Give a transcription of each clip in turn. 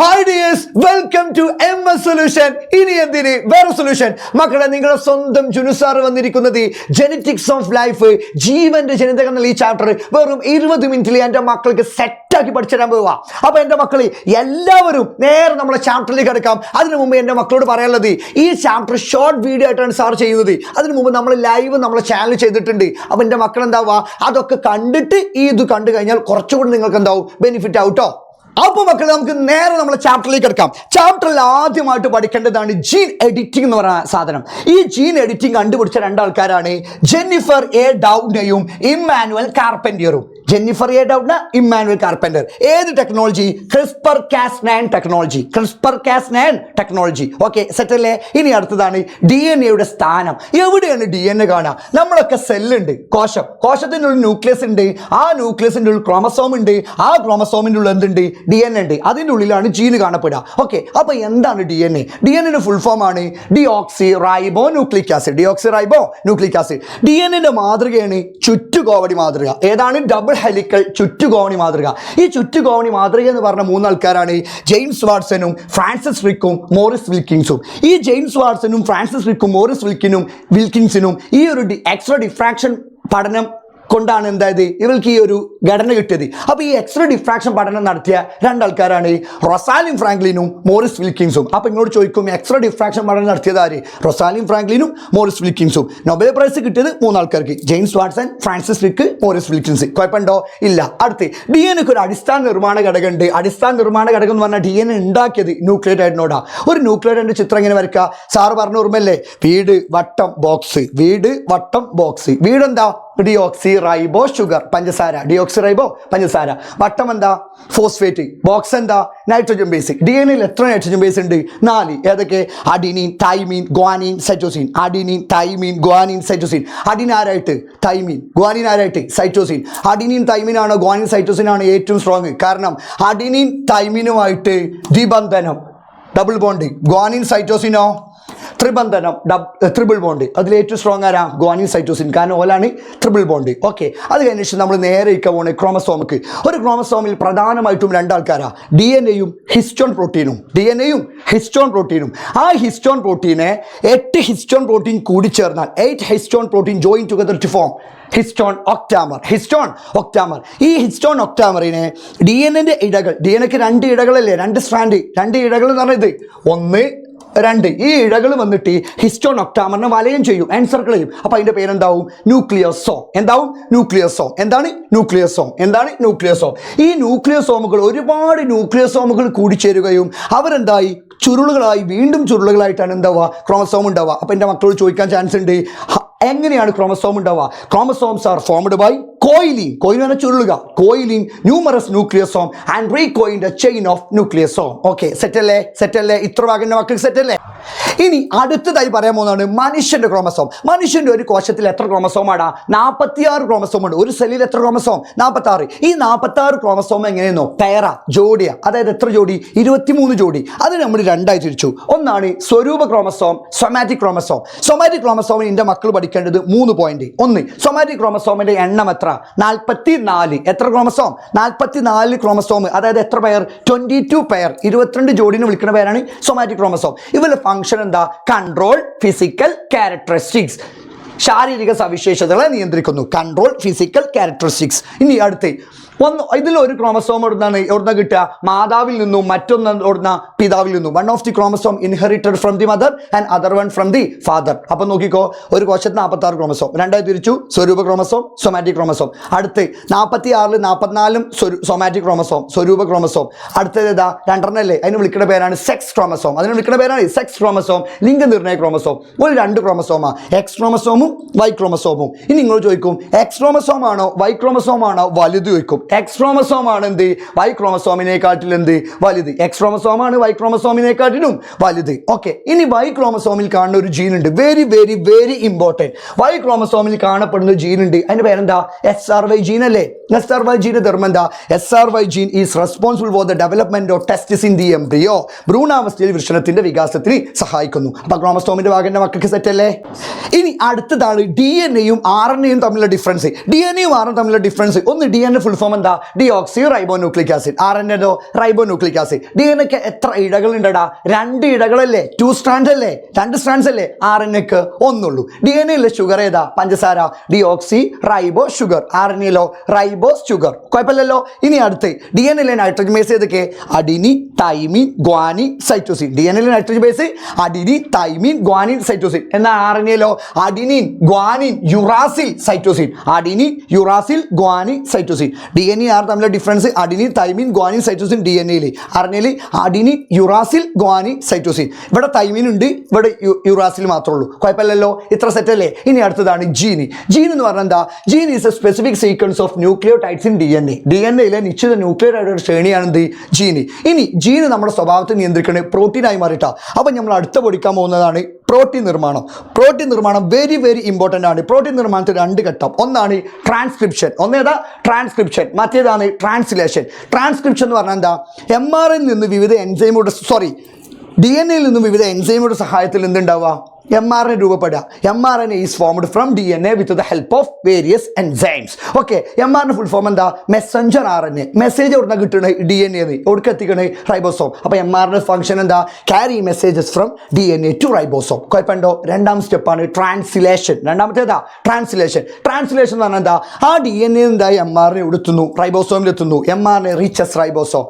Hi dears, welcome to MS solution. ഇനി എന്തിന് വേറെ സൊല്യൂഷൻ? മക്കളെ, നിങ്ങളുടെ സ്വന്തം ജുനുസാർ വന്നിരിക്കുന്നത് ജെനറ്റിക്സ് ഓഫ് ലൈഫ്, ജീവന്റെ ജനിതക എന്ന ഈ ചാപ്റ്റർ വെറും 20 മിനിറ്റിൽ എൻ്റെ മക്കൾക്ക് സെറ്റാക്കി പഠിച്ചിടാൻ പോവുക. അപ്പൊ എൻ്റെ മക്കൾ എല്ലാവരും നേരെ നമ്മളെ ചാപ്റ്ററിലേക്ക് കിടക്കാം. അതിനു മുമ്പ് എൻ്റെ മക്കളോട് പറയാനുള്ളത്, ഈ ചാപ്റ്റർ ഷോർട്ട് വീഡിയോ ആയിട്ടാണ് സാർ ചെയ്യുന്നത്. അതിനു മുമ്പ് നമ്മൾ ലൈവ് നമ്മളെ ചാനൽ ചെയ്തിട്ടുണ്ട്. അപ്പൊ എൻ്റെ മക്കൾ എന്താവുക, അതൊക്കെ കണ്ടിട്ട് ഇത് കണ്ടു കഴിഞ്ഞാൽ കുറച്ചുകൂടി നിങ്ങൾക്ക് എന്താവും ബെനിഫിറ്റ് ആവട്ടോ. അപ്പോൾ മക്കളെ, നമുക്ക് നേരെ നമ്മളെ ചാപ്റ്ററിലേക്ക് എടുക്കാം. ചാപ്റ്ററിൽ ആദ്യമായിട്ട് പഠിക്കേണ്ടതാണ് ജീൻ എഡിറ്റിംഗ് എന്ന് പറയുന്ന സാധനം. ഈ ജീൻ എഡിറ്റിംഗ് കണ്ടുപിടിച്ച രണ്ടാൾക്കാരാണ് ജെന്നിഫർ എ ഡൗഡ്നയും ഇമ്മാനുവൽ കാർപെൻറ്ററും. Jennifer A Doudna, Emmanuelle Charpentier. ഏത് technology? CRISPR-Cas9 technology. CRISPR-Cas9 technology. Okay, set അല്ലേ? ഇനി അടുത്തതാണ് DNA സ്ഥാനം. എവിടെയാണ് DNA കാണുക? നമ്മളൊക്കെ സെല്ലുണ്ട്, കോശത്തിൻ്റെ ഉള്ളിൽ ന്യൂക്ലിയസ് ഉണ്ട്. ആ ന്യൂക്ലിയസിൻ്റെ ഉള്ളിൽ ക്രോമസോം ഉണ്ട്. ആ ക്രോമസോമിൻ്റെ ഉള്ളിൽ എന്തുണ്ട്? DNA ഉണ്ട്. അതിൻ്റെ ഉള്ളിലാണ് ജീന് കാണപ്പെടുക. ഓക്കെ, അപ്പോൾ എന്താണ് DNA? DNA ഫുൾ ഫോം ആണ് deoxy റൈബോ nucleic acid. Deoxy റൈബോ nucleic acid. DNA മാതൃകയാണ് ചുറ്റുകോവണി മാതൃക. ഏതാണ്? ഡബിൾ ഹെലിക്കൽ ചുറ്റുകോവണി മാതൃക. ഈ ചുറ്റുകോവണി മാതൃക എന്ന് പറഞ്ഞ 3 ആൾക്കാരാണ് ജെയിംസ് വാട്സണും ഫ്രാൻസിസ് റിക്കും മോറിസ് വിൽക്കിൻസും. ഈ ജെയിംസ് വാട്സണും ഫ്രാൻസിസ് റിക്കും മോറിസ് വിൽക്കിൻസിനും ഈ ഒരു എക്സ്ട്രാ ഡിഫ്രാക്ഷൻ പഠനം കൊണ്ടാണ് എന്തായത് ഇവർക്ക് ഈ ഒരു ഘടന കിട്ടിയത്. അപ്പോൾ ഈ എക്സ്ട്രാ ഡിഫ്രാക്ഷൻ പഠനം നടത്തിയ രണ്ടാൾക്കാരാണ് റൊസാലിൻ ഫ്രാങ്ക്ലിനും മോറിസ് വിൽക്കിൻസും. അപ്പോൾ ഇങ്ങോട്ട് ചോദിക്കും, എക്സ്ട്രാ ഡിഫ്രാക്ഷൻ പഠനം നടത്തിയത് ആര്? റൊസാലിൻ ഫ്രാങ്ക്ലിനും മോറിസ് വിൽക്കിൻസും. നൊബേൽ പ്രൈസ് കിട്ടിയത് 3 ആൾക്കാർക്ക്: James Watson, Francis Crick, Morris Wilkins. കുഴപ്പമുണ്ടോ? ഇല്ല. അടുത്ത് DNAക്ക് ഒരു അടിസ്ഥാന നിർമ്മാണ ഘടകമുണ്ട്. അടിസ്ഥാന നിർമ്മാണ ഘടകം എന്ന് പറഞ്ഞാൽ DNA ഉണ്ടാക്കിയത് ന്യൂക്ലിയോടൈഡിനോടാ. ഒരു ന്യൂക്ലിയോടൈഡിന്റെ ചിത്രം എങ്ങനെ വരയ്ക്കുക? സാറ് പറഞ്ഞ ഓർമ്മല്ലേ? വീട്, വട്ടം, ബോക്സ്. വീട്, വട്ടം, ബോക്സ്. വീടെന്താ? ഡിയോക്സി റൈബോ ഷുഗർ, പഞ്ചസാര. ഡിയോക്സി റൈബോ പഞ്ചസാര. വട്ടം എന്താ? ഫോസ്ഫേറ്റ്. ബോക്സ് എന്താ? Nitrogen base. DNAയിൽ എത്ര നൈട്രജൻ ബേസ് ഉണ്ട്? 4. ഏതൊക്കെ? Adenine, thymine, guanine, cytosine. Adenine, thymine, guanine, cytosine. Adenine ആരായിട്ട്? തൈമീൻ. ഗ്വാനിൻ ആരായിട്ട്? സൈറ്റോസിൻ. അഡിനീൻ തൈമീൻ ആണോ ഗ്വാനിൻ സൈറ്റോസിൻ ആണ് ഏറ്റവും സ്ട്രോങ്? കാരണം അഡിനീൻ തൈമീനുമായിട്ട് ദ്വിബന്ധനം, ഡബിൾ ബോണ്ട്. ഗ്വാനിൻ സൈറ്റോസിനോ ത്രിബന്ധനം, ട്രിപ്പിൾ ബോണ്ട്. അതിൽ ഏറ്റവും സ്ട്രോങ് ആരാ? Guanine cytosine. കാരണം ഓലാണ് ട്രിപ്പിൾ ബോണ്ട്. ഓക്കെ, അത് കഴിഞ്ഞ ശേഷം നമ്മൾ നേരെ പോകണേ ക്രോമസോമിക്ക്. ഒരു ക്രോമസോമിൽ പ്രധാനമായിട്ടും 2 ആൾക്കാരാ, DNA-യും ഹിസ്റ്റോൺ പ്രോട്ടീനും. DNA-യും ഹിസ്റ്റോൺ പ്രോട്ടീനും. ആ ഹിസ്റ്റോൺ പ്രോട്ടീനെ 8 ഹിസ്റ്റോൺ പ്രോട്ടീൻ കൂടി ചേർന്നാൽ 8 histone protein join together to form histone octamer. Histone octamer. ഈ ഹിസ്റ്റോൺ ഒക്ടാമറിനെ DNA-ന്റെ ഇഴകൾ, DNA-ക്ക് 2 ഇഴകളല്ലേ? 2 സ്ട്രാൻഡ്. 2 ഇഴകൾ എന്ന് പറഞ്ഞത് 1, 2. ഈ ഇഴകൾ വന്നിട്ട് ഹിസ്റ്റോൺ ഒക്ടാമറിനെ വലയം ചെയ്യും, എൻസർക്കിൾ ചെയ്യും. അപ്പോൾ അതിൻ്റെ പേരെന്താവും? ന്യൂക്ലിയോസോം. എന്താവും? ന്യൂക്ലിയോസോം. എന്താണ്? ന്യൂക്ലിയോസോം. എന്താണ്? ന്യൂക്ലിയോസോം. ഈ ന്യൂക്ലിയോസോമുകൾ, ഒരുപാട് ന്യൂക്ലിയോസോമുകൾ കൂടിച്ചേരുകയും അവരെന്തായി? ചുരുളുകളായി, വീണ്ടും ചുരുളുകളായിട്ടാണ് എന്താവുക? ക്രോമസോം ഉണ്ടാവുക. അപ്പോൾ എൻ്റെ മക്കളോട് ചോദിക്കാൻ ചാൻസ് ഉണ്ട്, എങ്ങനെയാണ് ക്രോമസോം ഉണ്ടാവുക? Chromosomes are formed by coiling. Coiling എന്ന് ചുരുളുക. Coiling numerous nucleosome and recoiling the chain of nucleosome. Okay, സെറ്റല്ലേ? സെറ്റല്ലേ? ഇത്ര ഭാഗം മക്കൾക്ക് സെറ്റല്ലേ? ഇനി അടുത്തതായി പറയാൻ പോകുന്നതാണ് മനുഷ്യന്റെ ക്രോമസോം. മനുഷ്യന്റെ ഒരു കോശത്തിൽ എത്ര ക്രോമസോമാടാ? 46 ക്രോമസോം ഉണ്ട്. ഒരു സെല്ലിൽ എത്ര ക്രോമസോം? 46. ഈ 46 ക്രോമസോം എങ്ങനെയെന്നോ? പെയറ, ജോഡിയ. അതായത് എത്ര ജോഡി? 23 ജോഡി. അത് നമ്മൾ 2ആയി തിരിച്ചു. ഒന്നാണ് സ്വരൂപ ക്രോമസോം, സൊമാറ്റിക് ക്രോമസോം. സൊമാറ്റിക് ക്രോമസോമിന് എൻ്റെ മക്കൾ പഠിക്കേണ്ടത് 3 പോയിന്റ്. 1, സൊമാറ്റിക് ക്രോമസോമിന്റെ എണ്ണം എത്ര? 44. എത്ര ക്രോമസോം? 44 ക്രോമസോം. അതായത് എത്ര പെയർ? 22 പെയർ. 22 ജോഡിനെ വിളിക്കുന്ന പേരാണ് സൊമാറ്റിക് ക്രോമസോം. ഇവരുടെ ഫംഗ്ഷൻ എന്താ? Control physical characteristics. ശാരീരിക സവിശേഷതകളെ നിയന്ത്രിക്കുന്നു. Control physical characteristics. ഇനി അടുത്ത് ഇതിലൊരു ക്രോമസോം എവിടുന്ന കിട്ടുക? മാതാവിൽ നിന്നും, മറ്റൊന്ന് എവിടുന്ന? പിതാവിൽ നിന്നും. 1 of the chromosome inherited from the mother and other one from the father. അപ്പം നോക്കിക്കോ, ഒരു കോശത്ത് 46 ക്രോമസോം. 2ആയി തിരിച്ചു. സ്വരൂപ ക്രോമസോം, സൊമാറ്റിക് ക്രോമസോം. അടുത്ത് 46, 44 സൊമാറ്റിക് ക്രോമസോം, സ്വരൂപ ക്രോമസോം. അടുത്തത് ഏതാ? 2 അല്ലേ? അതിന് വിളിക്കുന്ന പേരാണ് സെക്സ് ക്രോമസോം. അതിന് വിളിക്കുന്ന പേരാണ് സെക്സ് ക്രോമസോം, ലിംഗനിർണ്ണയ ക്രോമസോം. ഒരു 2 ക്രോമസോമാ, എക്സ് ക്രോമസോമും വൈ ക്രോമസോമും. ഇനി നിങ്ങൾ ചോദിക്കും, എക്സ് ക്രോമസോം ആണോ വൈ ക്രോമസോം ആണോ വലുത്? ചോദിക്കും. എക്സ് ക്രോമസോം ആണ് എന്ത്? വൈ ക്രോമസോമിനെക്കാട്ടിലും എന്ത്? വലുത്. എക്സ് ക്രോമസോം ആണ് വൈ ക്രോമസോമിനെക്കാട്ടിലും വലുത്. ഓക്കെ, ഇനി വൈ ക്രോമസോമിൽ കാണുന്ന ഒരു ജീൻ ഉണ്ട്, very very very important. Y ക്രോമസോമിൽ കാണപ്പെടുന്ന ജീൻ ഉണ്ട്. അതിന്റെ പേരെന്താ? SRY ജീൻ അല്ലേ? SRY ജീന്റെ ധർമ്മം എന്താ? SRY gene is responsible for the development of testis in the embryo. ഭ്രൂണാവസ്ഥയിൽ വൃഷണത്തിന്റെ വികാസത്തിന് സഹായിക്കുന്നു. അപ്പൊ ക്രോമസോമിന്റെ ഭാഗന്റെ മക്കൾക്ക് സെറ്റ് അല്ലേ? ഇനി അടുത്ത അടുത്തതാണ് DNA-യും RNA-യും തമ്മിലുള്ള ഡിഫറൻസ്. DNA-യും RNA തമ്മിലുള്ള ഡിഫറൻസ് ഒന്ന്, DNA ഫുൾ ഫോം എന്താ? Deoxy റൈബോ nucleic acid. RNA-യോ റൈബോ ന്യൂക്ലിക് ആസിഡ്. DNA-ക്ക് എത്ര ഇഴകൾ ഉണ്ടടാ? 2 ഇഴകളല്ലേ? 2 സ്ട്രാൻഡ്സ് അല്ലേ? 2 സ്ട്രാൻഡ്സ് അല്ലേ? RNA-ക്ക് ഒന്നുള്ളൂ. DNA-യിലെ ഷുഗർ ഏതാ? പഞ്ചസാര. Deoxy റൈബോ sugar. RNA-യിലോ റൈബോ ഷുഗർ. കുഴപ്പമില്ലല്ലോ. ഇനി അടുത്ത് DNA-യിലെ നൈട്രജൻ ബേസ് ഏതൊക്കെ? Adenine, thymine, guanine, cytosine. DNA-യിലെ nitrogen base adenine, thymine, guanine, cytosine. എന്നാൽ RNA-യിലോ adenine, guanine, uracil, cytosine. Adenine, uracil, guanine, cytosine. DNA ആർ തമ്മിലുള്ള difference adenine, thymine, guanine, cytosine. DNA-യിൽ RNA-യിൽ അഡിനിൻ, യുറാസിൽ, ഗ്വാനിൻ, സൈറ്റോസിൻ. ഇവിടെ തൈമിൻ ഉണ്ട്, ഇവിടെ യുറാസിൽ മാത്രമേ ഉള്ളൂ. കുഴപ്പമില്ലല്ലോ. ഇത്ര സെറ്റ് അല്ലേ? ഇനി അടുത്തതാണ് ജീന്. ജീൻ എന്ന് പറഞ്ഞാൽ എന്താ? Gene is a specific sequence of nucleotides in DNA. DNA-യിലെ നിശ്ചിത ന്യൂക്ലിയോടൈഡ് ശ്രേണിയാണ് എന്ത്? ജീന്. ഇനി ജീന് നമ്മുടെ സ്വഭാവത്തെ നിയന്ത്രിക്കുന്നത് പ്രോട്ടീനായി മാറിയിട്ടാണ്. അപ്പം നമ്മൾ അടുത്ത പഠിക്കാൻ പോകുന്നതാണ് പ്രോട്ടീൻ നിർമ്മാണം. പ്രോട്ടീൻ നിർമ്മാണം വെരി വെരി ഇമ്പോർട്ടൻ്റ് ആണ്. പ്രോട്ടീൻ നിർമ്മാണത്തിൽ 2 ഘട്ടം. ഒന്നാണ് ട്രാൻസ്ക്രിപ്ഷൻ. ഒന്നേതാ? ട്രാൻസ്ക്രിപ്ഷൻ. മറ്റേതാണ് ട്രാൻസ്ലേഷൻ. ട്രാൻസ്ക്രിപ്ഷൻ എന്ന് പറഞ്ഞാൽ എന്താ? MRNA-യിൽ നിന്ന് വിവിധ എൻസൈമുകളുടെ DNA-യിൽ നിന്നും വിവിധ എൻസൈമുകളുടെ സഹായത്തിൽ എന്തുണ്ടാവുക? mRNA രൂപപ്പെടുക. mRNA is formed from DNA with the help of various enzymes. Okay, mRNA full form എന്താ? Messenger RNA. മെസ്സേജ് എവിടെ നിന്ന് കിട്ടണേ? DNA എവിടേക്ക് എത്തിക്കണേ? റൈബോസോം. അപ്പോൾ mRNA ഫംഗ്ഷൻ എന്താ? Carry messages from DNA to ribosome. കുഴപ്പമുണ്ടോ? 2ാം സ്റ്റെപ്പാണ് ട്രാൻസ്ലേഷൻ. രണ്ടാമത്തേതാ? ട്രാൻസ്ലേഷൻ. ട്രാൻസ്ലേഷൻ എന്ന് പറഞ്ഞാൽ എന്താ? ആ DNA എന്തായി mRNA എടുത്തുന്നു, റൈബോസോമിലെത്തുന്നു. mRNA reaches ribosome.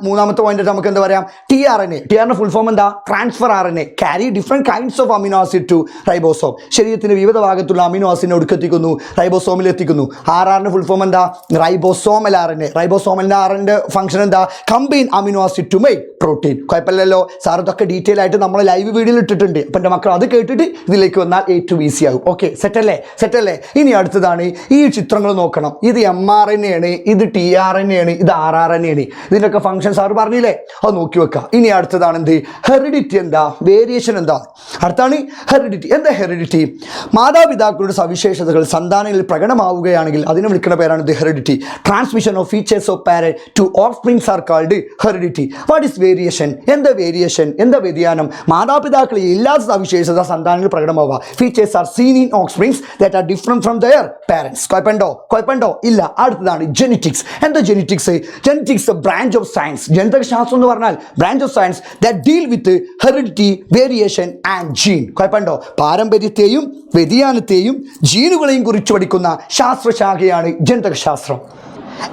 മൂന്നാമത്തെ പോയിന്റ് നമുക്ക് എന്താ പറയാം? tRNA. tRNA ഫുൾ ഫോം എന്താ? Transfer RNA. Carry different kinds of amino acid to ribosome. ശരീരത്തിന്റെ വിവിധ ഭാഗത്തുള്ള അമിനോ ആസിഡിനെ ഒടുക്കെത്തിക്കുന്നു, റൈബോസോമിൽ എത്തിക്കുന്നു. RNA ഫുൾ ഫോം എന്താ? Ribosomal RNA. റൈബോസോമലിന്റെ RNA ഫംഗ്ഷൻ എന്താ? Combine amino acid to make protein. കുഴപ്പമില്ലല്ലോ. സാർ ഇതൊക്കെ ഡീറ്റെയിൽ ആയിട്ട് നമ്മൾ ലൈവ് വീഡിയോയിൽ ഇട്ടിട്ടുണ്ട്. അപ്പം എൻ്റെ മക്കൾ അത് കേട്ടിട്ട് ഇതിലേക്ക് വന്നാൽ ഏറ്റവും ഈസി ആകും. ഓക്കെ, സെറ്റല്ലേ? സെറ്റല്ലേ? ഇനി അടുത്തതാണ് ഈ ചിത്രങ്ങൾ നോക്കണം. ഇത് mRNA ആണ്, ഇത് tRNA ആണ്, ഇത് rRNA ആണ്. ഇതിൻ്റെയൊക്കെ ഫംഗ്ഷൻ സാർ പറഞ്ഞില്ലേ? അത് നോക്കി വെക്കുക. ഇനി അടുത്തതാണ് എന്ത്? ഹെറിഡിറ്റി എന്താ? വേരിയേഷൻ എന്താ? അടുത്താണ് ഹെറിഡിറ്റി. എന്താ ഹെറിഡിറ്റി? മാതാപിതാക്കളുടെ സവിശേഷതകൾ സന്താനങ്ങളിൽ പ്രകടമാവുകയാണെങ്കിൽ അതിനെ വിളിക്കുന്ന പേരാണ് ഇത് heredity. Transmission of features of parent to offsprings are called heredity. What is variation? എന്താ വേരിയേഷൻ? എന്താ വ്യതിയാനം? മാതാപിതാക്കളിൽ ഇല്ലാത്ത സവിശേഷത സന്താനങ്ങളിൽ പ്രകടമാവുക. Features are seen in offsprings that are different from their parents. കുഴപ്പമുണ്ടോ? ഇല്ല. അടുത്തതാണ് ജെനറ്റിക്സ്. എന്താ genetics? Genetics branch of science. ജനിതകശാസ്ത്രം എന്ന് പറഞ്ഞാൽ branch of science that deal with heredity, variation and gene. കുഴപ്പമുണ്ടോ? പാരമ്പര്യത്തെയും വ്യതിയാനത്തെയും ജീനുകളെയും കുറിച്ച് പഠിക്കുന്ന ശാസ്ത്രശാഖയാണ് ജനിതകശാസ്ത്രം.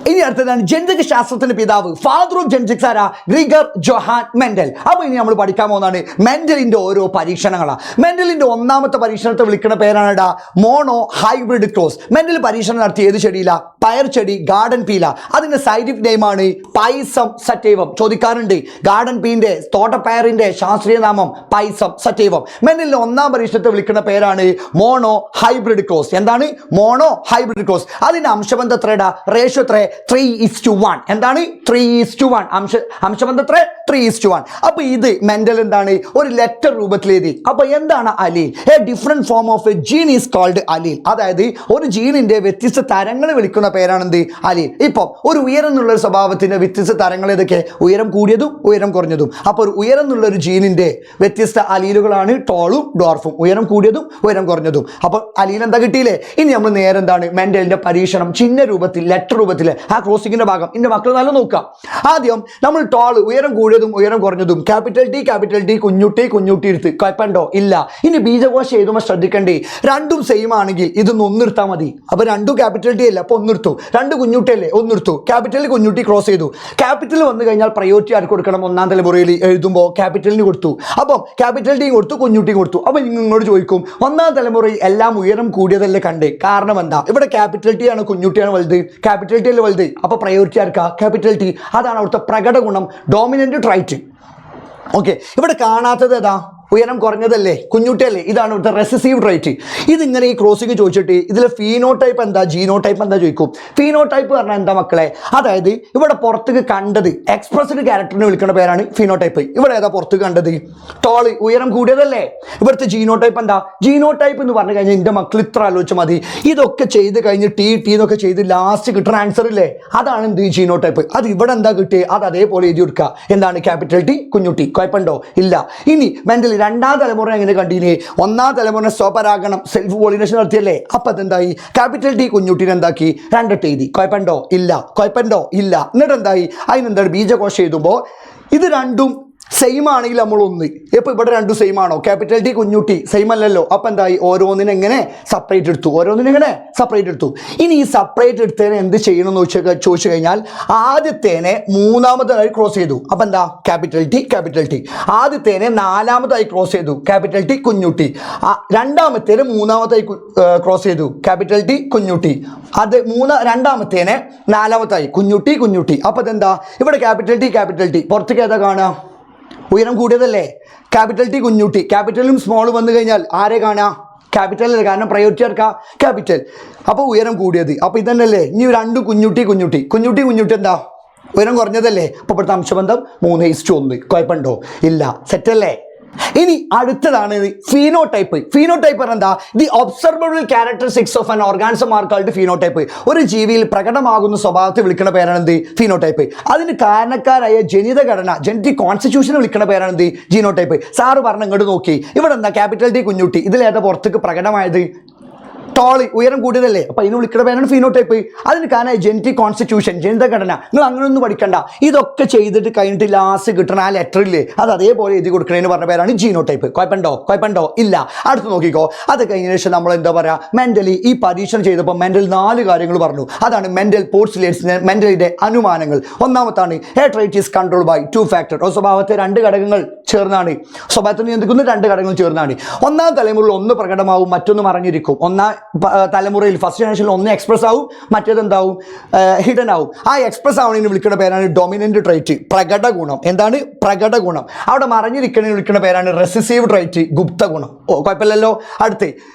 ഇനി അടുത്തതാണ് ജനിതക ശാസ്ത്രത്തിന്റെ പിതാവ്. ഫാദർ ഓഫ് ജെനറ്റിക്സ് ആരാ? Gregor Johann Mendel. അപ്പോൾ ഇനി നമ്മൾ പഠിക്കാൻ പോകുന്നതാണ് മെൻഡലിന്റെ ഓരോ പരീക്ഷണങ്ങളാണ്. മെൻഡലിന്റെ 1ാമത്തെ പരീക്ഷണത്തെ വിളിക്കുന്ന പേരാണ് മോണോ ഹൈബ്രിഡ് ക്രോസ്. മെൻഡൽ പരീക്ഷണം നടത്തിയ ഏത് ചെടിയില? പയർ ചെടി, ഗാർഡൻ പീല. അതിന്റെ സയന്റിഫിക് നെയിമാണ് പൈസം സറ്റൈവം. ചോദിക്കാറുണ്ട്. ഗാർഡൻ പീന്റെ, തോട്ടപ്പയറിന്റെ ശാസ്ത്രീയ നാമം പൈസം സറ്റൈവം. മെൻഡലിന്റെ 1ാം പരീക്ഷണത്തെ വിളിക്കുന്ന പേരാണ് മോണോ ഹൈബ്രിഡ് ക്രോസ്. എന്താണ് മോണോ ഹൈബ്രിഡ് ക്രോസ്? അതിന്റെ അംശബന്ധ എത്രയുടെ റേഷ്യോ? 3:1. എന്താണ്? 3:1. അംശബന്ധം 3:1. അപ്പൊ ഇത് മെൻഡൽ എന്താണ്? ഒരു ലെറ്റർ രൂപത്തിൽ എഴുതി. അപ്പൊ എന്താണ് allele? A different form of a gene is called allele. അതായത് ഒരു ജീനിന്റെ വ്യത്യസ്ത തരങ്ങൾ വിളിക്കുന്ന പേരാണ് എന്ത്? അലീൽ. ഇപ്പം ഒരു ഉയരം എന്നുള്ള ഒരു സ്വഭാവത്തിന്റെ വ്യത്യസ്ത തരങ്ങൾ ഏതൊക്കെ? ഉയരം കൂടിയതും ഉയരം കുറഞ്ഞതും. അപ്പോൾ ഒരു ഉയരം എന്നുള്ള ഒരു ജീനിന്റെ വ്യത്യസ്ത അലീലുകളാണ് ടോളും ഡോർഫും. ഉയരം കൂടിയതും ഉയരം കുറഞ്ഞതും. അപ്പോൾ അലീൽ എന്താ കിട്ടിയില്ലേ? ഇനി നമ്മൾ നേരെ എന്താണ്? മെൻഡലിന്റെ പരീക്ഷണം ചിഹ്ന രൂപത്തിൽ, ലെറ്റർ രൂപത്തിൽ, ആ ക്രോസിങ്ങിന്റെ ഭാഗം എൻ്റെ മക്കൾ നല്ല നോക്കുക. ആദ്യം നമ്മൾ ടോൾ, ഉയരം കൂടിയതും ഉയരം കുറഞ്ഞതും, ക്യാപിറ്റൽ ടി, കുഞ്ഞുട്ടി എടുത്ത്. കുഴപ്പമുണ്ടോ? ഇല്ല. ഇനി ബീജകോശം എഴുതുമ്പോൾ ശ്രദ്ധിക്കണ്ടേ, രണ്ടും സെയിം ആണെങ്കിൽ ഇതൊന്ന് ഒന്നെടുത്താൽ മതി. അപ്പൊ രണ്ടും ക്യാപിറ്റൽ ടി അല്ല, അപ്പൊ ഒന്നെടുത്തു. 2 കുഞ്ഞുട്ടി അല്ലേ, ഒന്നെടുത്തു. ക്യാപിറ്റലിൽ കുഞ്ഞുട്ടി ക്രോസ് ചെയ്തു. ക്യാപിറ്റൽ വന്നു കഴിഞ്ഞാൽ പ്രയോറിറ്റി ആർക്ക് കൊടുക്കണം? 1ാം തലമുറയിൽ എഴുതുമ്പോൾ ക്യാപിറ്റലിന് കൊടുത്തു. അപ്പം ക്യാപിറ്റൽ ടിയും കൊടുത്തു, കുഞ്ഞുട്ടിയും കൊടുത്തു. അപ്പൊ നിങ്ങളോട് ചോദിക്കും, 1ാം തലമുറയിൽ എല്ലാം ഉയരം കൂടിയതല്ലേ കണ്ടേ? കാരണം എന്താ? ഇവിടെ ക്യാപിറ്റൽ ടി ആണ്, കുഞ്ഞുട്ടിയാണ് വലുത്. ക്യാപിറ്റൽ ടി അല്ലേ വലുത്. അപ്പൊ പ്രയോറിറ്റി ആർക്കാ? Capital T. അതാണ് അവിടുത്തെ പ്രകട ഗുണം, ഡോമിനന്റ് ട്രൈറ്റ്. ഓക്കെ, ഇവിടെ കാണാത്തത് ഏതാ? ഉയരം കുറഞ്ഞതല്ലേ, കുഞ്ഞുട്ടിയല്ലേ? ഇതാണ് ഇവിടുത്തെ റെസസീവ് ട്രൈറ്റ്. ഇതിങ്ങനെ ഈ ക്രോസിങ് ചോദിച്ചിട്ട് ഇതിലെ ഫീനോടൈപ്പ് എന്താ, ജീനോടൈപ്പ് എന്താ ചോദിക്കും. ഫീനോടൈപ്പ് പറഞ്ഞാൽ എന്താ മക്കളെ? അതായത് ഇവിടെ പുറത്തേക്ക് കണ്ടത് എക്സ്പ്രസ്ഡ് ക്യാരക്ടറിനെ വിളിക്കുന്ന പേരാണ് ഫീനോടൈപ്പ്. ഇവിടെ ഏതാ പുറത്തേക്ക് കണ്ടത്? ടോള്, ഉയരം കൂടിയതല്ലേ. ഇവിടുത്തെ ജീനോടൈപ്പ് എന്താ? ജീനോടൈപ്പ് എന്ന് പറഞ്ഞു കഴിഞ്ഞാൽ എൻ്റെ മക്കൾ ഇത്ര ആലോചിച്ചാൽ മതി. ഇതൊക്കെ ചെയ്ത് കഴിഞ്ഞ് ടി എന്നൊക്കെ ചെയ്ത് ലാസ്റ്റ് കിട്ടുന്ന ആൻസർ ഇല്ലേ, അതാണ് എന്ത്? ജീനോടൈപ്പ്. അത് ഇവിടെ എന്താ കിട്ടിയത്? അത് അതേപോലെ എഴുതി കൊടുക്കുക. എന്താണ്? Capital T, Kunjutty. കുഴപ്പമുണ്ടോ? ഇല്ല. ഇനി മെന്റലി രണ്ടാം തലമുറ എങ്ങനെ കണ്ടിന്യൂ? ഒന്നാം തലമുറ സ്വപരാഗണം സെൽഫ് പോളിനേഷൻ നടത്തിയല്ലേ? അപ്പം അതെന്തായി? ക്യാപിറ്റൽ ടി കുഞ്ഞുട്ടീനെ എന്താക്കി? രണ്ടിട്ട് എഴുതി. കുഴപ്പമുണ്ടോ? ഇല്ല. കുഴപ്പമുണ്ടോ? ഇല്ല. എന്നിട്ട് എന്തായി? അതിനെന്താണ് ബീജകോശം എഴുതുമ്പോൾ ഇത് രണ്ടും സെയിം ആണെങ്കിൽ നമ്മൾ ഒന്ന്. ഇപ്പോൾ ഇവിടെ രണ്ടും സെയിം ആണോ? ക്യാപിറ്റൽ ടി കുഞ്ഞുട്ടി സെയിം അല്ലല്ലോ. അപ്പം എന്തായി? ഓരോന്നിനെങ്ങനെ സെപ്പറേറ്റ് എടുത്തു? ഓരോന്നിനെങ്ങനെ സെപ്പറേറ്റ് എടുത്തു? ഇനി ഈ സെപ്പറേറ്റ് എടുത്തതിനെ എന്ത് ചെയ്യണമെന്ന് ചോദിച്ചു കഴിഞ്ഞാൽ ആദ്യത്തേനെ മൂന്നാമതായി ക്രോസ് ചെയ്തു. അപ്പം എന്താ? Capital T capital T. ആദ്യത്തേനെ നാലാമതായി ക്രോസ് ചെയ്തു. Capital T Kunjutty. രണ്ടാമത്തേനെ മൂന്നാമതായി ക്രോസ് ചെയ്തു. Capital T Kunjutty. അത് രണ്ടാമത്തേനെ നാലാമതായി കുഞ്ഞുട്ടി കുഞ്ഞുട്ടി. അപ്പം അതെന്താ? ഇവിടെ ക്യാപിറ്റൽ ടി പുറത്തേക്ക് ഏതാ കാണാം? ഉയരം കൂടിയതല്ലേ? ക്യാപിറ്റൽ ടി കുഞ്ഞുട്ടി. ക്യാപിറ്റലും സ്മോളും വന്നു കഴിഞ്ഞാൽ ആരെ കാണാം? ക്യാപിറ്റലല്ലേ, കാരണം പ്രയോറിറ്റി എടുക്കാം ക്യാപിറ്റൽ. അപ്പോൾ ഉയരം കൂടിയത്. അപ്പോൾ ഇതന്നെയല്ലേ? ഇനി രണ്ടും കുഞ്ഞുട്ടി എന്താ? ഉയരം കുറഞ്ഞതല്ലേ? അപ്പോൾ ഇവിടുത്തെ അംശബന്ധം 3:1. കുഴപ്പമുണ്ടോ? ഇല്ല. സെറ്റല്ലേ? ഇനി അടുത്തതാണ് ഫീനോടൈപ്പ്. ഫീനോടൈപ്പ് എന്താ? The observable characteristics of an organism are called phenotype. ഒരു ജീവിയിൽ പ്രകടമാകുന്ന സ്വഭാവത്തെ വിളിക്കുന്ന പേരാണ് എന്ത്? ഫീനോടൈപ്പ്. അതിന് കാരണക്കാരായ ജനിതഘടന ജനറ്റിക് കോൺസ്റ്റിറ്റ്യൂഷനെ വിളിക്കുന്ന പേരാണ് എന്ത്? ജീനോടൈപ്പ്. സാറ് പറഞ്ഞ ഇങ്ങോട്ട് നോക്കി. ഇവിടെ എന്താ? Capital T Kunjutty. ഇതിലേതാ പുറത്തേക്ക് പ്രകടമായത്? ടോളി, ഉയരം കൂടിയതല്ലേ? അപ്പോൾ ഇതിന് വിളിക്കുന്ന പേരാണ് ഫീനോടൈപ്പ്. അതിന് കാരണം ജനറ്റിക് കോൺസ്റ്റിറ്റ്യൂഷൻ, ജനിതഘടന. നിങ്ങൾ അങ്ങനെ ഒന്നും പഠിക്കണ്ട. ഇതൊക്കെ ചെയ്തിട്ട് കഴിഞ്ഞിട്ട് ലാസ്റ്റ് കിട്ടണ ആ ലെറ്റർ ഇല്ലേ, അത് അതേപോലെ എഴുതി കൊടുക്കണേന്ന് പറഞ്ഞ പേരാണ് ജീനോടൈപ്പ്. കുഴപ്പമുണ്ടോ? ഇല്ല. അടുത്ത് നോക്കിക്കോ. അത് കഴിഞ്ഞ ശേഷം നമ്മൾ എന്താ പറയുക? മെന്റലി ഈ പരീക്ഷണം ചെയ്തപ്പോൾ മെന്റൽ 4 കാര്യങ്ങൾ പറഞ്ഞു. അതാണ് മെന്റൽ പോസ്റ്റ്ലേറ്റ്സ്, മെന്റലിന്റെ അനുമാനങ്ങൾ. ഒന്നാമത്താണ് a trait is control by 2 factor. സ്വഭാവത്തെ 2 ഘടകങ്ങൾ ചേർന്നാണ്. സ്വഭാവത്തെ നിയന്ത്രിക്കുന്ന 2 ഘടകങ്ങൾ ചേർന്നാണ്. ഒന്നാം തലമുറയിൽ ഒന്ന് പ്രകടമാവും, മറ്റൊന്ന് മറഞ്ഞിരിക്കും. ഒന്നാം തലമുറയിൽ ഫസ്റ്റ് ജനറേഷനിൽ ഒന്ന് എക്സ്പ്രസ് ആവും, മറ്റേതെന്താവും? ഹിഡൻ ആവും. ആ എക്സ്പ്രസ് ആവണേന്ന് വിളിക്കുന്ന പേരാണ് ഡൊമിനന്റ് ട്രൈറ്റ്, പ്രകട ഗുണം. എന്താണ്? പ്രകട ഗുണം. അവിടെ മറഞ്ഞിരിക്കണേന്ന് വിളിക്കുന്ന പേരാണ് റെസിസീവ് ട്രൈറ്റ്, ഗുപ്ത ഗുണം. കുഴപ്പമില്ലല്ലോ. അടുത്ത്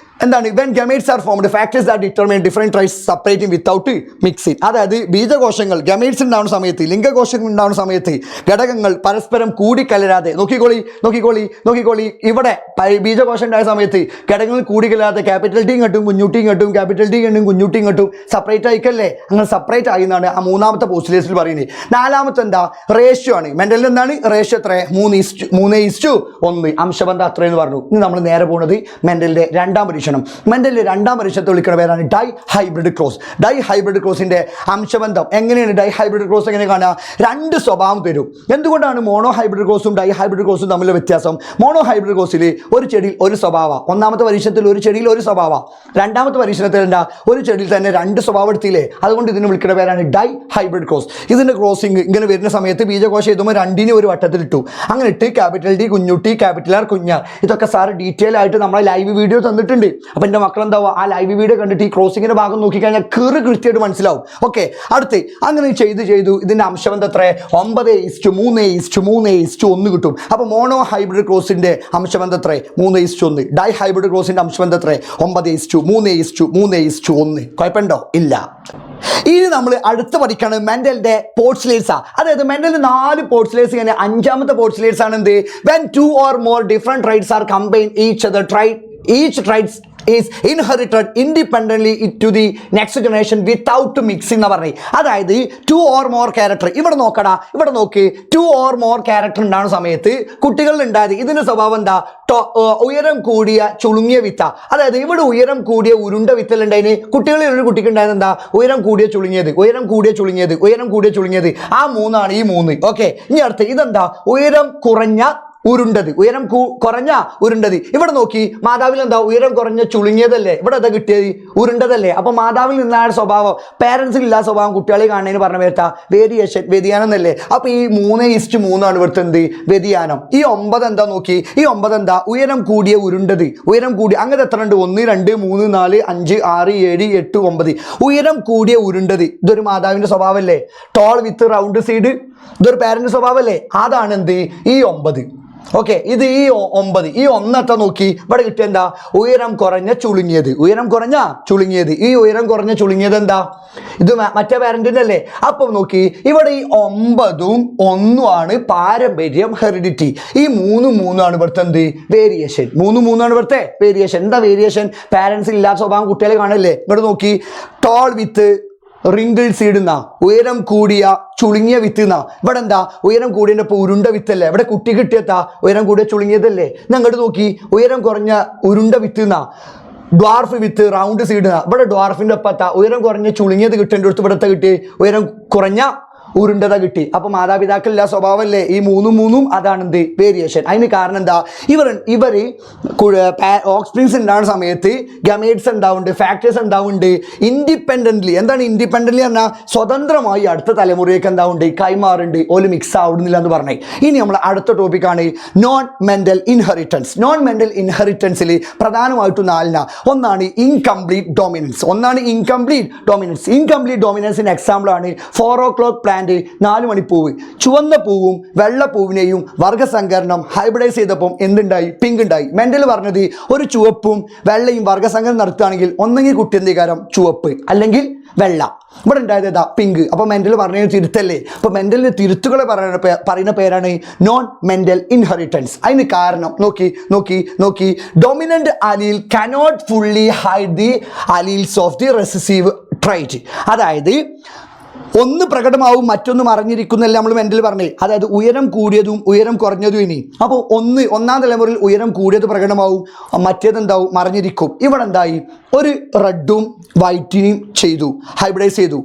എന്താണ്? When gametes are formed factors that determine different traits separating without mixing. അതായത് ബീജകോശങ്ങൾ ഗമേറ്റ്സ് ഉണ്ടാവുന്ന സമയത്ത്, ലിംഗകോശങ്ങൾ ഉണ്ടാവുന്ന സമയത്ത് ഘടകങ്ങൾ പരസ്പരം കൂടിക്കലരാതെ നോക്കിക്കോളി. ഇവിടെ ബീജകോശം ഉണ്ടായ സമയത്ത് ഘടകങ്ങൾ കൂടിക്കലരാതെ ക്യാപിറ്റൽ ടിയും കെട്ടും കുഞ്ഞുട്ടിയും കെട്ടും, ക്യാപിറ്റൽ ടി കെട്ടും കുഞ്ഞുട്ടിയും കെട്ടും, സെപ്പറേറ്റ് ആയിക്കല്ലേ? അങ്ങനെ സെപ്പറേറ്റ് ആയി എന്നാണ് ആ മൂന്നാമത്തെ പോസ്റ്റുലേഷനിൽ പറയുന്നത്. നാലാമത്തെ എന്താ? റേഷ്യോ ആണ്. മെന്റലിൽ എന്താണ് റേഷ്യോ? എത്ര? 3:1. അംശബന്ധം അത്രയെന്ന് പറഞ്ഞു. ഇനി നമ്മൾ നേരെ പോകുന്നത് മെന്റലിന്റെ രണ്ടാം പരീക്ഷണം. മെന്റലിന്റെ രണ്ടാം പരീക്ഷണത്തെ വിളിക്കുന്ന പേരാണ് dihybrid cross. Dihybrid ക്രോസിന്റെ അംശബന്ധം എങ്ങനെയാണ്? ഡൈ ഹൈബ്രിഡ് ക്രോസ് എങ്ങനെ കാണുക? 2 സ്വഭാവം തരും. എന്തുകൊണ്ടാണ് മോണോ ഹൈബ്രിഡ് ക്രോസും ഡൈ ഹൈബ്രിഡ് ക്രോസും തമ്മിലുള്ള വ്യത്യാസം? മോണോ ഹൈബ്രിഡ് ക്രോസിൽ ഒരു ചെടിയിൽ ഒരു സ്വഭാവം. ഒന്നാമത്തെ പരീക്ഷണത്തിൽ ഒരു ചെടിയിൽ ഒരു സ്വഭാവം. രണ്ടാമത്തെ പരീക്ഷണത്തിൽ എന്താ? ഒരു ചെടിയിൽ തന്നെ 2 സ്വഭാവം എടുത്തില്ലേ? അതുകൊണ്ട് ഇതിന് വിളിക്കുന്ന പേരാണ് ഡൈ ഹൈബ്രിഡ് ക്രോസ്. ഇതിന്റെ ക്രോസിംഗ് ഇങ്ങനെ വരുന്ന സമയത്ത് ബീജകോശം എഴുതുമ്പോൾ 2 ഒരു വട്ടത്തിൽ ഇട്ടു. അങ്ങനെ ഇട്ട് ക്യാപിറ്റൽ ടി കുഞ്ഞുട്ടി, ക്യാപിറ്റൽ ആർ കുഞ്ഞാർ. ഇതൊക്കെ സാറ് ഡീറ്റെയിൽ ആയിട്ട് നമ്മളെ ലൈവ് വീഡിയോ തന്നിട്ടുണ്ട്. അപ്പം എൻ്റെ മക്കളെന്താവുക? ആ ലൈവ് വീഡിയോ കണ്ടിട്ട് ഈ ക്രോസിങ്ങിന്റെ ഭാഗം നോക്കിക്കഴിഞ്ഞാൽ കൃത്യമായിട്ട് മനസ്സിലാവും. ഓക്കെ. അടുത്ത് അങ്ങനെ ചെയ്തു. ഇതിന്റെ അംശബന്ധം എത്ര? 9:3:3:1 കിട്ടും. അപ്പോൾ മോണോ ഹൈബ്രിഡ് ക്രോസിന്റെ അംശബന്ധം എത്ര? 3:1. ഡൈ ഹൈബ്രിഡ് ക്രോസിന്റെ അംശബന്ധം എത്ര? 9:3:3:1. കുഴപ്പമുണ്ടോ? ഇല്ല. ഇനി നമ്മൾ അടുത്ത് പഠിക്കുകയാണ് മെന്റലിന്റെ പോസ്റ്റ്ലേറ്റ്സ്. അതായത് മെന്റലിൽ 4 പോസ്റ്റ്ലേറ്റ്സ്. ഇങ്ങനെ 5ാമത്തെ പോസ്റ്റ്ലേറ്റ്സ് ആണ് എന്ത്? When 2 or more different traits are combined each trait is inherited independently to the next generation without mixing എന്ന് പറഞ്ഞു. അതായത് 2 or more character. ഇവിടെ നോക്കി 2 or more character ഉണ്ടാകുന്ന സമയത്ത് കുട്ടികളിൽ ഉണ്ടായത് ഇതിന്റെ സ്വഭാവം എന്താ? ഉയരം കൂടിയ ചുളുങ്ങിയ വിത്ത. അതായത് ഇവിടെ ഉയരം കൂടിയ ഉരുണ്ട വിത്തലുണ്ടായിന്. കുട്ടികളിൽ ഒരു കുട്ടിക്ക് ഉണ്ടായത് എന്താ? ഉയരം കൂടിയ ചുളുങ്ങിയത്. ആ 3 ഈ 3. ഓക്കെ. ഇനി അടുത്ത് ഇതെന്താ? ഉയരം കുറഞ്ഞ ഉരുണ്ടത്. ഇവിടെ നോക്കി മാതാവിൽ എന്താ? ഉയരം കുറഞ്ഞ ചുളുങ്ങിയതല്ലേ? ഇവിടെ എന്താ കിട്ടിയത്? ഉരുണ്ടതല്ലേ? അപ്പൊ മാതാവിൽ നിന്നായ സ്വഭാവം, പാരൻസിൽ ഇല്ലാ സ്വഭാവം കുട്ടികളെ കാണുന്നതിന് പറഞ്ഞ പേർത്താ വേരിയേഷൻ, വ്യതിയാനം എന്നല്ലേ? അപ്പൊ ഈ 3:3 ഇവിടുത്തെ എന്ത്? വ്യതിയാനം. ഈ 9 എന്താ? നോക്കി. ഈ 9 എന്താ? ഉയരം കൂടിയ ഉരുണ്ടത്. അങ്ങനെ എത്ര ഉണ്ട്? 1 2 3 4 5 6 7 8 9. ഉയരം കൂടിയ ഉരുണ്ടത്. ഇതൊരു മാതാവിന്റെ സ്വഭാവമല്ലേ? Tall with round seed. ഇതൊരു പാരന്റ് സ്വഭാവമല്ലേ? അതാണ് എന്ത്? ഈ 9. ഓക്കെ. ഇത് ഈ 9. ഈ 1 നോക്കി. ഇവിടെ കിട്ടിയ എന്താ? ഉയരം കുറഞ്ഞ ചുളുങ്ങിയത്. ഈ ഉയരം കുറഞ്ഞ ചുളുങ്ങിയത് എന്താ? ഇത് മറ്റേ പാരന്റിന്റെ അല്ലേ? അപ്പം നോക്കി ഇവിടെ ഈ 9ഉം 1ഉം ആണ് പാരമ്പര്യം, ഹെറിഡിറ്റി. ഈ 3 ആണ് ഇവിടുത്തെ എന്ത്? വേരിയേഷൻ. 3 ആണ് ഇവിടുത്തെ വേരിയേഷൻ. എന്താ വേരിയേഷൻ? പാരന്റ്സ് ഇല്ലാത്ത സ്വഭാവം കുട്ടികളെ കാണല്ലേ? ഇവിടെ നോക്കി ടോൾ വിത്ത് റിങ്കിൾ സീഡ് എന്നാ, ഉയരം കൂടിയ ചുളുങ്ങിയ വിത്ത് എന്നാ. ഇവിടെ എന്താ ഉയരം കൂടിയതിൻ്റെ ഇപ്പോൾ ഉരുണ്ട വിത്തല്ലേ, ഇവിടെ കുട്ടി കിട്ടിയെത്താ ഉയരം കൂടിയ ചുളുങ്ങിയതല്ലേ. ഞങ്ങോട്ട് നോക്കി ഉയരം കുറഞ്ഞ ഉരുണ്ട വിത്ത് എന്നാ, ഡ്വാർഫ് വിത്ത് റൗണ്ട് സീഡ് എന്നാ. ഇവിടെ ഡ്വാർഫിൻ്റെ ഒപ്പത്താ ഉയരം കുറഞ്ഞ ചുളുങ്ങിയത് കിട്ടേണ്ട അടുത്ത് ഇവിടുത്തെ കിട്ടി ഉയരം കുറഞ്ഞ ഉരുണ്ടത കിട്ടി. അപ്പൊ മാതാപിതാക്കളില്ല സ്വഭാവമല്ലേ ഈ മൂന്നും അതാണ് എന്ത് വേരിയേഷൻ. അതിന് കാരണം എന്താ, ഇവർ ഓക്സ്പ്രിങ്സ് ഉണ്ടാകുന്ന സമയത്ത് ഗമേറ്റ്സ് ഉണ്ടാവുന്നുണ്ട്, ഫാക്ടേഴ്സ് ഉണ്ടാവുന്നുണ്ട്. ഇൻഡിപെൻഡൻ്റ്ലി, എന്താണ് ഇൻഡിപെൻഡൻ്റ്ലി പറഞ്ഞാൽ സ്വതന്ത്രമായി അടുത്ത തലമുറയൊക്കെ എന്താവുന്നുണ്ട് കൈമാറുണ്ട്, ഓല് മിക്സ് ആവുന്നില്ല എന്ന് പറഞ്ഞേ. ഇനി നമ്മൾ അടുത്ത ടോപ്പിക്കാണ് non Mendel inheritance. Non Mendel ഇൻഹെറിറ്റൻസിൽ പ്രധാനമായിട്ടും നാലിന. ഒന്നാണ് ഇൻകംപ്ലീറ്റ് ഡോമിനൻസ്. ഇൻകംപ്ലീറ്റ് ഡോമിനൻസിന് എക്സാമ്പിളാണ് 4 o'clock പ്ലാന്റ്, 4 മണിപ്പൂവ്. ചുവന്ന പൂവും വെള്ള പൂവിനെയും വർഗ്ഗസങ്കരണം ഹൈബ്രിഡൈസ് ചെയ്തപ്പം എന്തുണ്ടായി, പിങ്ക് ഉണ്ടായി. മെന്റൽ പറഞ്ഞത് ഒരു ചുവപ്പും വെള്ളയും വർഗ്ഗസങ്കരണം നടത്തുകയാണെങ്കിൽ ഒന്നെങ്കിൽ കുട്ടി എന്തെങ്കിലും ചുവപ്പ് അല്ലെങ്കിൽ വെള്ള. ഇവിടെ ഉണ്ടായത് ഏതാ, പിങ്ക്. അപ്പൊ മെന്റൽ പറഞ്ഞ തിരുത്തല്ലേ. അപ്പൊ മെന്റലിന്റെ തിരുത്തുകളെ പറയുന്ന പേരാണ് നോൺ മെന്റൽ ഇൻഹെറിറ്റൻസ്. അതിന് കാരണം നോക്കി dominant അലീൽ cannot fully hide the alleles of the recessive trait. അതായത് ഒന്ന് പ്രകടമാവും മറ്റൊന്ന് മറിഞ്ഞിരിക്കുന്നല്ല നമ്മൾ മെന്റൽ പറഞ്ഞേ. അതായത് ഉയരം കൂടിയതും ഉയരം കുറഞ്ഞതും. ഇനി അപ്പോൾ ഒന്നാം തലമുറയിൽ ഉയരം കൂടിയത് പ്രകടമാവും, മറ്റേത് എന്താവും മറിഞ്ഞിരിക്കും. ഇവിടെ എന്തായി, ഒരു റെഡും വൈറ്റിനെയും ചെയ്തു, ഹൈബ്രിഡൈസ് ചെയ്തു,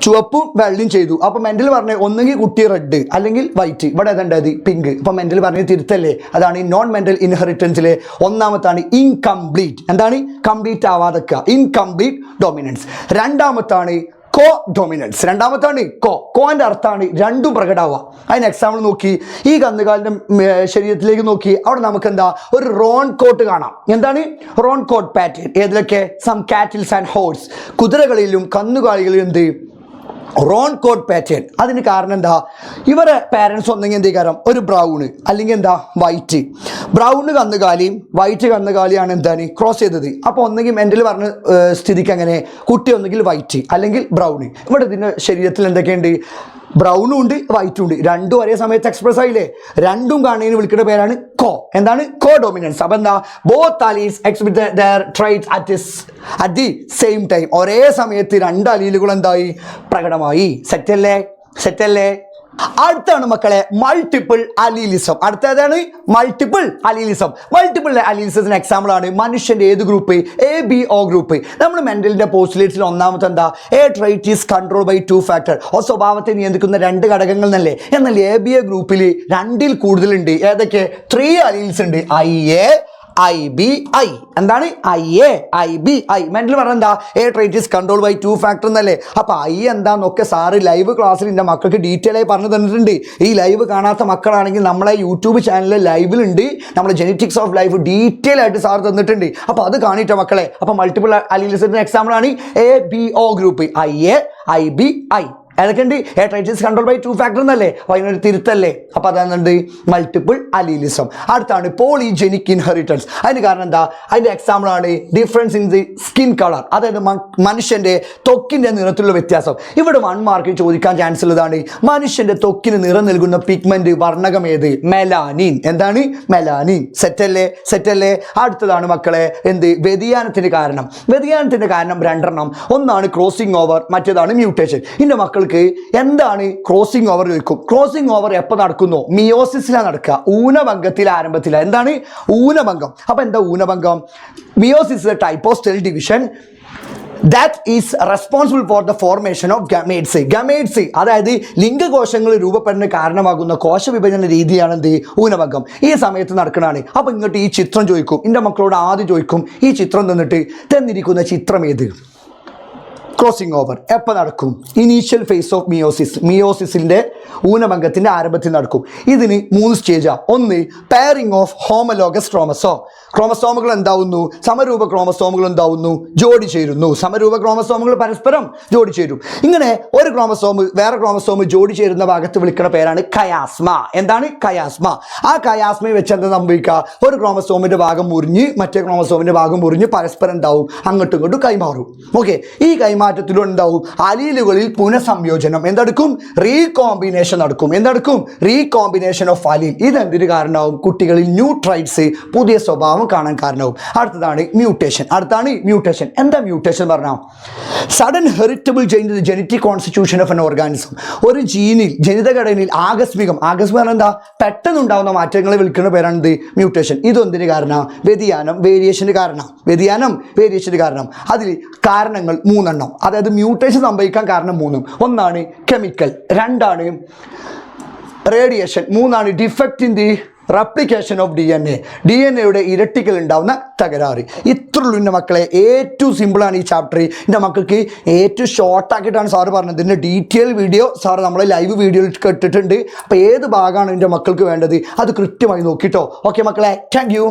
ചുവപ്പും വെള്ളയും ചെയ്തു. അപ്പോൾ മെന്റൽ പറഞ്ഞ ഒന്നുകിൽ കുട്ടി റെഡ് അല്ലെങ്കിൽ വൈറ്റ്, ഇവിടെ ഏതുണ്ടായത് പിങ്ക്. അപ്പോൾ മെന്റൽ പറഞ്ഞ തിരുത്തല്ലേ. അതാണ് ഈ നോൺ മെന്റൽ ഇൻഹെറിറ്റൻസിലെ ഒന്നാമത്താണ് ഇൻകംപ്ലീറ്റ്. എന്താണ് കംപ്ലീറ്റ് ആവാതൊക്കെ, ഇൻകംപ്ലീറ്റ് ഡോമിനൻസ്. രണ്ടാമത്താണ് കോ ഡോമിനൻസ്. രണ്ടാമത്താണ് കോന്റെ അർത്ഥമാണ് രണ്ടും പ്രകടമാവുക. അതിന് എക്സാമ്പിൾ നോക്കി, ഈ കന്നുകാലിന്റെ ശരീരത്തിലേക്ക് നോക്കി, അവിടെ നമുക്ക് എന്താ ഒരു റോൺ കോട്ട് കാണാം. എന്താണ് റോൺ കോട്ട് പാറ്റേൺ? ഏതിലൊക്കെ? സം കാറ്റിൽസ് ആൻഡ് ഹോഴ്സ്, കുതിരകളിലും കന്നുകാലികളിലും എന്ത് റോൺ കോട്ട് പാറ്റേൺ. അതിന് കാരണം എന്താ, ഇവരെ പാരൻസ് ഒന്നെങ്കിൽ എന്ത് കാരണം ഒരു ബ്രൗണ് അല്ലെങ്കിൽ എന്താ വൈറ്റ്. ബ്രൗണ് കന്നുകാലിയും വൈറ്റ് കന്നുകാലിയാണ് എന്താണ് ക്രോസ് ചെയ്തത്. അപ്പോൾ ഒന്നെങ്കിൽ മെന്റൽ പറഞ്ഞ സ്ഥിതിക്ക് അങ്ങനെ കുട്ടി ഒന്നെങ്കിൽ വൈറ്റ് അല്ലെങ്കിൽ ബ്രൗണ്. ഇവിടെ ഇതിൻ്റെ ശരീരത്തിൽ എന്തൊക്കെയുണ്ട്, ബ്രൗണും ഉണ്ട് വൈറ്റും ഉണ്ട്, രണ്ടും ഒരേ സമയത്ത് എക്സ്പ്രസ് ആയില്ലേ. രണ്ടും കാണുന്നതിന് വിളിക്കുന്ന പേരാണ് എന്താണ് കോ ഡോമിനൻസ്. അപ്പം എന്താ both alleles exhibit their traits at the same time. ഒരേ സമയത്ത് രണ്ട് അലീലുകൾ എന്തായി പ്രകടമായി. സെറ്റല്ലേ. അടുത്താണ് മക്കളെ മൾട്ടിപ്പിൾ അലീലിസം. അടുത്തതാണ് മൾട്ടിപ്പിൾ അലീലിസത്തിന് എക്സാമ്പിൾ ആണ് മനുഷ്യന്റെ ഏത് ഗ്രൂപ്പ്, ABO ഗ്രൂപ്പ്. നമ്മൾ മെന്റലിന്റെ പോസ്റ്റുലേറ്റ്സിൽ ഒന്നാമത്തെ എന്താ, a trait is control by 2 factor. സ്വഭാവത്തെ നിയന്ത്രിക്കുന്ന 2 ഘടകങ്ങൾ എന്നല്ലേ. എന്നാൽ ABO ഗ്രൂപ്പിൽ 2ൽ കൂടുതലുണ്ട്. ഏതൊക്കെ? 3 അലീൽസ് ഉണ്ട്, IA, IBI. എന്താണ് IAIBI? മെന്റൽ പറഞ്ഞ എന്താ, a trait is control by 2 factor എന്നല്ലേ. അപ്പൊ I എന്താന്നൊക്കെ സാറ് ലൈവ് ക്ലാസ്സിൽ എൻ്റെ മക്കൾക്ക് ഡീറ്റെയിൽ ആയി പറഞ്ഞു തന്നിട്ടുണ്ട്. ഈ ലൈവ് കാണാത്ത മക്കളാണെങ്കിൽ നമ്മളെ യൂട്യൂബ് ചാനലിൽ ലൈവിലുണ്ട്, നമ്മുടെ ജെനറ്റിക്സ് ഓഫ് ലൈഫ് ഡീറ്റെയിൽ ആയിട്ട് സാർ തന്നിട്ടുണ്ട്. അപ്പൊ അത് കാണിട്ടോ മക്കളെ. അപ്പൊ മൾട്ടിപ്പിൾ അലീലിസത്തിന്റെ എക്സാമ്പിൾ ആണ് ABO ഗ്രൂപ്പ്, IAIBI. ഏതൊക്കെയുണ്ട്? A trait is control by 2 factor എന്നല്ലേ. അപ്പോൾ അതിനൊരു തിരുത്തല്ലേ. അപ്പോൾ അതാണ് മൾട്ടിപ്പിൾ അലീലിസം. അടുത്താണ് പോളിജെനിക് ഇൻഹെറിറ്റൻസ്. അതിന് കാരണം എന്താ, അതിൻ്റെ എക്സാമ്പിൾ ആണ് difference in the skin colour. അതായത് മനുഷ്യൻ്റെ ത്വക്കിൻ്റെ നിറത്തിലുള്ള വ്യത്യാസം. ഇവിടെ 1 മാർക്ക് ചോദിക്കാൻ ചാൻസ് ഉള്ളതാണ്. മനുഷ്യൻ്റെ ത്വക്കിന് നിറം നൽകുന്ന പിഗ്മെന്റ് വർണ്ണകം ഏത്? മെലാനിൻ. എന്താണ്? മെലാനിൻ. സെറ്റല്ലേ. അടുത്തതാണ് മക്കളെ വ്യതിയാനത്തിന് കാരണം. വ്യതിയാനത്തിന്റെ കാരണം 2 ഒന്നാണ് ക്രോസിംഗ് ഓവർ, മറ്റേതാണ് മ്യൂട്ടേഷൻ. ഇതിന്റെ മക്കൾക്ക് എന്താണ് ക്രോസിംഗ് ഓവർ ചോദിക്കും. ക്രോസിംഗ് ഓവർ എപ്പോൾ നടക്കുന്നു? മിയോസിസിലാണ് നടക്കുക, ഊനഭംഗത്തിൽ ആരംഭത്തിലാണ്. എന്താണ് ഊനഭംഗം? അപ്പൊ എന്താ ഊനഭംഗം? Meiosis is a type of cell division that is responsible for the formation of gametes. അതായത് ലിംഗകോശങ്ങൾ രൂപപ്പെടുന്ന കാരണമാകുന്ന കോശവിഭജന രീതിയാണ് ഊനഭംഗം. ഈ സമയത്ത് നടക്കണതാണ്. അപ്പൊ ഇങ്ങോട്ട് ഈ ചിത്രം ചോദിക്കും. എൻ്റെ മക്കളോട് ആദ്യം ചോദിക്കും, ഈ ചിത്രം തന്നിരിക്കുന്ന ചിത്രം ഏത്? ക്രോസിംഗ് ഓവർ എപ്പോൾ നടക്കും? ഇനീഷ്യൽ ഫേസ് ഓഫ് മിയോസിസിന്റെ ഊനഭംഗത്തിന്റെ ആരംഭത്തിൽ നടക്കും. ഇതിന് 3 സ്റ്റേജാണ്. ഒന്ന് പെയറിംഗ് ഓഫ് ഹോമലോഗസ് ക്രോമസോമുകൾ എന്താവുന്നു? സമരൂപ ക്രോമസോമുകൾ എന്താവുന്നു? ജോഡി ചേരുന്നു. സമരൂപ ക്രോമസോമുകൾ പരസ്പരം ജോഡി ചേരും. ഇങ്ങനെ ഒരു ക്രോമസോം വേറെ ക്രോമസോം ജോഡി ചേരുന്ന ഭാഗത്ത് വിളിക്കുന്ന പേരാണ് കയാസ്മ. എന്താണ് കയാസ്മ? ആ കയാസ്മയെ വെച്ച് എന്താ സംഭവിക്കുക? ഒരു ക്രോമസോമിന്റെ ഭാഗം മുറിഞ്ഞ് മറ്റേ ക്രോമസോമിന്റെ ഭാഗം മുറിഞ്ഞ് പരസ്പരം എന്താവും? അങ്ങോട്ടും ഇങ്ങോട്ടും കൈമാറും. ഓക്കെ, ഈ കൈമാറ്റം മാറ്റത്തിലും ഉണ്ടാവും അലീലുകളിൽ പുനഃസംയോജനം എന്തെടുക്കും റീകോമ്പിനേഷൻ നടക്കും റീകോമ്പിനേഷൻ ഓഫ് അലീൽ. ഇതെന്തിന് കാരണമാവും കുട്ടികളിൽ ന്യൂ ട്രൈറ്റ്സ് പുതിയ സ്വഭാവം കാണാൻ കാരണമാവും. അടുത്തതാണ് മ്യൂട്ടേഷൻ. എന്താ മ്യൂട്ടേഷൻ പറഞ്ഞാൽ sudden heritable change the genetic constitution of N organism. ഒരു ജീനിൽ ജനിതഘടനയിൽ ആകസ്മികം പറഞ്ഞാൽ എന്താ പെട്ടെന്നുണ്ടാവുന്ന മാറ്റങ്ങളെ വിളിക്കുന്ന പേരാണ് മ്യൂട്ടേഷൻ. ഇതൊന്തിന് കാരണം വേരിയേഷന് കാരണം. അതിൽ കാരണങ്ങൾ 3 അതായത് മ്യൂട്ടേഷൻ സംഭവിക്കാൻ കാരണം 3. 1 chemical, 2 radiation, 3 defect in the replication of DNA ഇരട്ടിക്കൽ ഉണ്ടാവുന്ന തകരാറ്. ഇത്രയുള്ളൂ എൻ്റെ മക്കളെ. ഏറ്റവും സിമ്പിളാണ് ഈ ചാപ്റ്റർ. എൻ്റെ മക്കൾക്ക് ഏറ്റവും ഷോർട്ടാക്കിയിട്ടാണ് സാറ് പറഞ്ഞത്. ഇതിൻ്റെ ഡീറ്റെയിൽ വീഡിയോ സാറ് നമ്മളെ ലൈവ് വീഡിയോയിൽ കേട്ടിട്ടുണ്ട്. അപ്പോൾ ഏത് ഭാഗമാണ് എൻ്റെ മക്കൾക്ക് വേണ്ടത് അത് കൃത്യമായി നോക്കിട്ടോ. ഓക്കെ മക്കളെ, താങ്ക് യു.